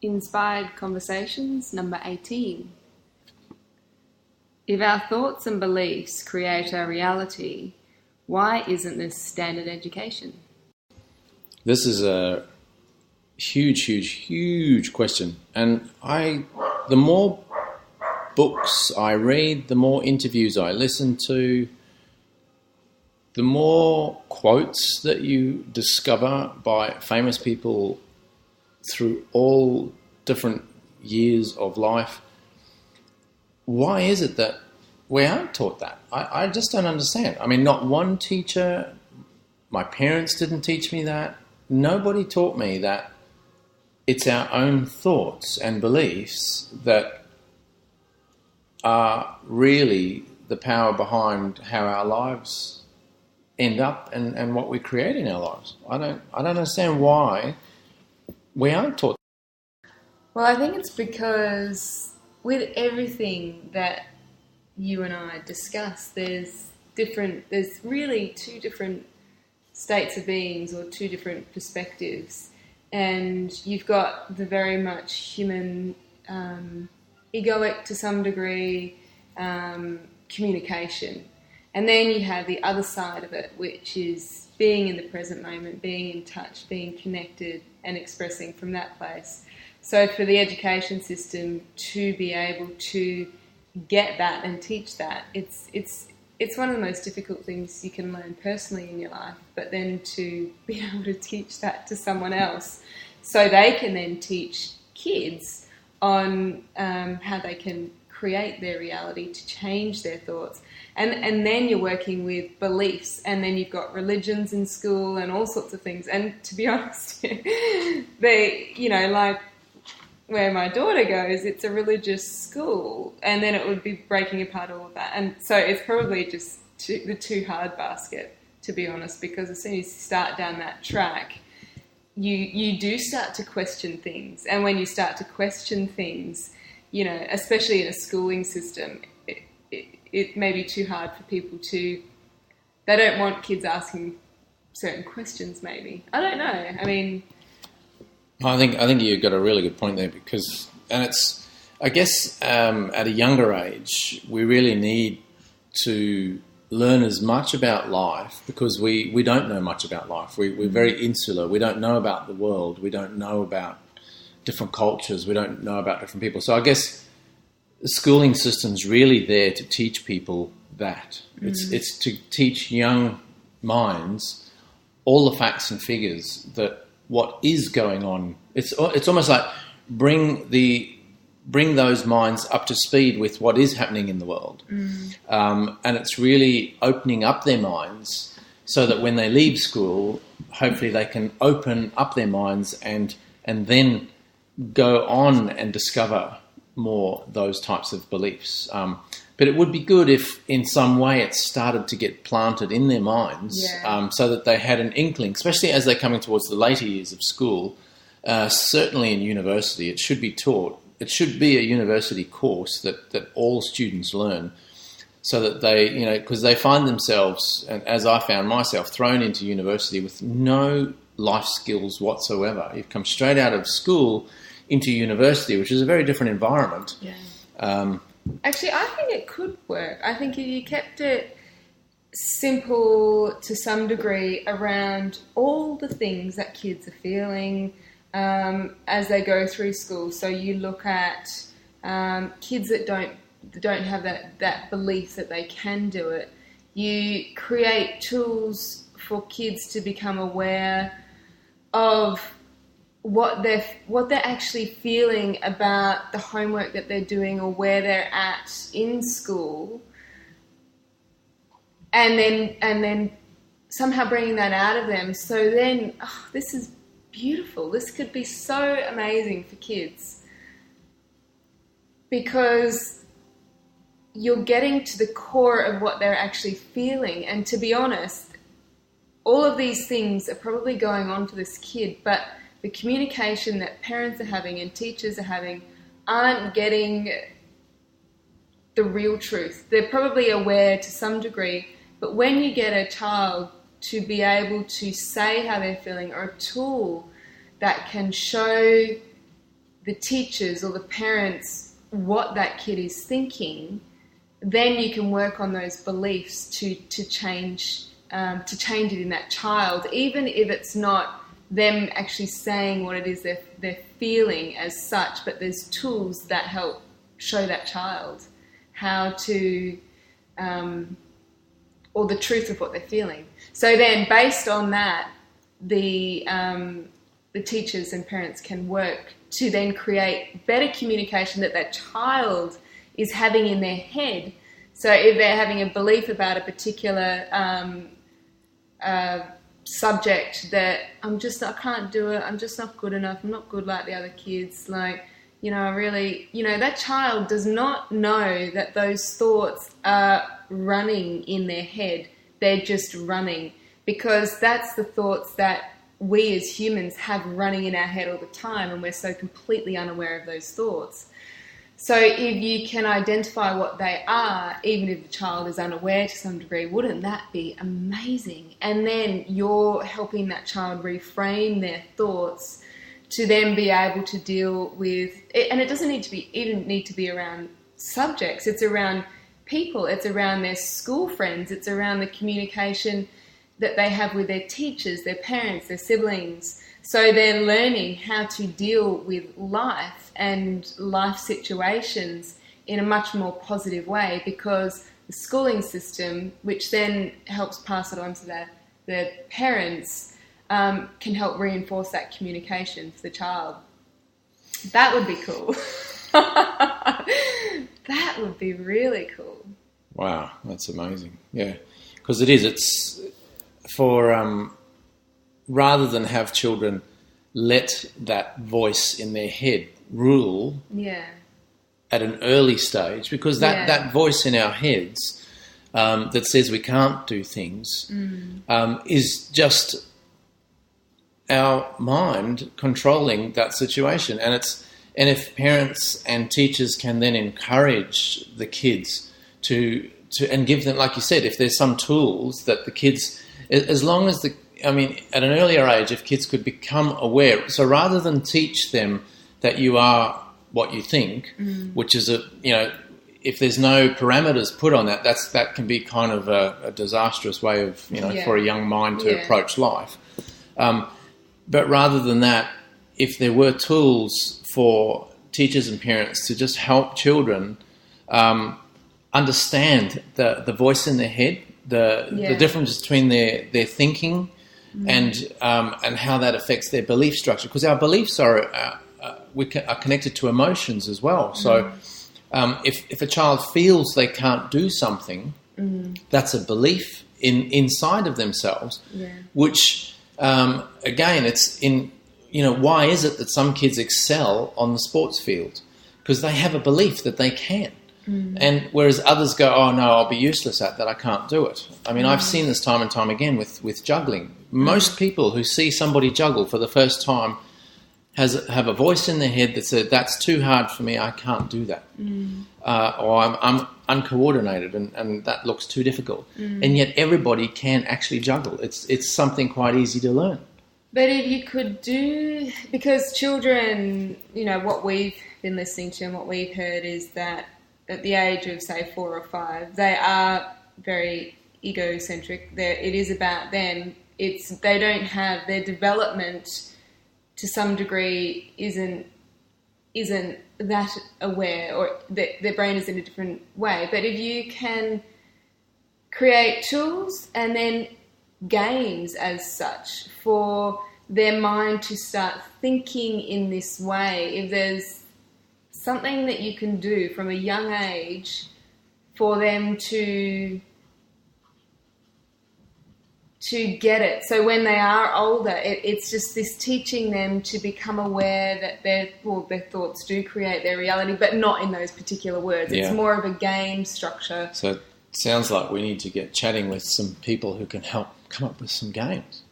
Inspired Conversations, number 18. If our thoughts and beliefs create our reality, why isn't this standard education? This is a huge question. And the more books I read, the more interviews I listen to, the more quotes that you discover by famous people through all different years of life. Why is it that we aren't taught that? I just don't understand. I mean, not one teacher, my parents didn't teach me that. Nobody taught me that it's our own thoughts and beliefs that are really the power behind how our lives end up and what we create in our lives. I don't understand why we aren't taught. Well, I think it's because with everything that you and I discuss, there's really two different states of beings or two different perspectives. And you've got the very much human, egoic to some degree, communication. And then you have the other side of it, which is being in the present moment, being in touch, being connected and expressing from that place. So for the education system to be able to get that and teach that, it's one of the most difficult things you can learn personally in your life, but then to be able to teach that to someone else so they can then teach kids on how they can create their reality, to change their thoughts. And then you're working with beliefs, and then you've got religions in school and all sorts of things. And to be honest, like where my daughter goes, it's a religious school, and then it would be breaking apart all of that. And so it's probably just the too hard basket, to be honest, because as soon as you start down that track, you do start to question things. And when you start to question things, especially in a schooling system, it may be too hard for people they don't want kids asking certain questions, maybe. I don't know. I mean, I think you've got a really good point there it's, I guess, at a younger age, we really need to learn as much about life because we don't know much about life. We're very insular. We don't know about the world. We don't know about different cultures. We don't know about different people. So I guess the schooling system's really there to teach people that. It's to teach young minds all the facts and figures that what is going on. It's almost like bring those minds up to speed with what is happening in the world. And it's really opening up their minds so that when they leave school, hopefully they can open up their minds and then go on and discover more those types of beliefs. But it would be good if in some way it started to get planted in their minds, so that they had an inkling, especially as they're coming towards the later years of school. Certainly in university, it should be taught. It should be a university course that all students learn, so that they, because they find themselves, and as I found myself, thrown into university with no life skills whatsoever. You've come straight out of school into university, which is a very different environment. Actually, I think it could work. I think if you kept it simple to some degree around all the things that kids are feeling as they go through school. So you look at kids that don't have that belief that they can do it. You create tools for kids to become aware of what they're actually feeling about the homework that they're doing or where they're at in school, and then somehow bringing that out of them. So then, this is beautiful. This could be so amazing for kids because you're getting to the core of what they're actually feeling. And to be honest, all of these things are probably going on for this kid, but the communication that parents are having and teachers are having aren't getting the real truth. They're probably aware to some degree, but when you get a child to be able to say how they're feeling, or a tool that can show the teachers or the parents what that kid is thinking, then you can work on those beliefs to change it in that child, even if it's not them actually saying what it is they're feeling as such, but there's tools that help show that child how to, or the truth of what they're feeling. So then, based on that, the teachers and parents can work to then create better communication that child is having in their head. So if they're having a belief about a particular subject that I can't do it, I'm just not good enough, I'm not good like the other kids, like, that child does not know that those thoughts are running in their head. They're just running, because that's the thoughts that we as humans have running in our head all the time, and we're so completely unaware of those thoughts. So if you can identify what they are, even if the child is unaware to some degree, wouldn't that be amazing? And then you're helping that child reframe their thoughts to then be able to deal with it. And it doesn't need to be around subjects. It's around people. It's around their school friends. It's around the communication that they have with their teachers, their parents, their siblings. So they're learning how to deal with life and life situations in a much more positive way, because the schooling system, which then helps pass it on to their parents, can help reinforce that communication for the child. That would be cool. That would be really cool. Wow, that's amazing. Yeah, because it's for... rather than have children let that voice in their head rule at an early stage, because that voice in our heads that says we can't do things is just our mind controlling that situation. And if parents and teachers can then encourage the kids to and give them, like you said, if there's some tools that the kids, as long as at an earlier age, if kids could become aware, so rather than teach them that you are what you think, which is if there's no parameters put on that can be kind of a disastrous way of, for a young mind to approach life. But rather than that, if there were tools for teachers and parents to just help children understand the voice in their head, the difference between their thinking and how that affects their belief structure, because our beliefs are connected to emotions as well. So if a child feels they can't do something, that's a belief inside of themselves, which again, it's in why is it that some kids excel on the sports field? Because they have a belief that they can. And whereas others go, oh no, I'll be useless at that, I can't do it. I've seen this time and time again with juggling. Most people who see somebody juggle for the first time have a voice in their head that says, that's too hard for me, I can't do that. Or I'm uncoordinated and that looks too difficult. And yet everybody can actually juggle. It's something quite easy to learn. But if you could do, because children, what we've been listening to and what we've heard is that at the age of, say, 4 or 5, they are very egocentric. It is about them. They don't have their development to some degree isn't that aware, or their brain is in a different way. But if you can create tools and then games as such for their mind to start thinking in this way, if there's something that you can do from a young age for them to get it. So when they are older, it's just this teaching them to become aware that their thoughts do create their reality, but not in those particular words. It's more of a game structure. So it sounds like we need to get chatting with some people who can help come up with some games.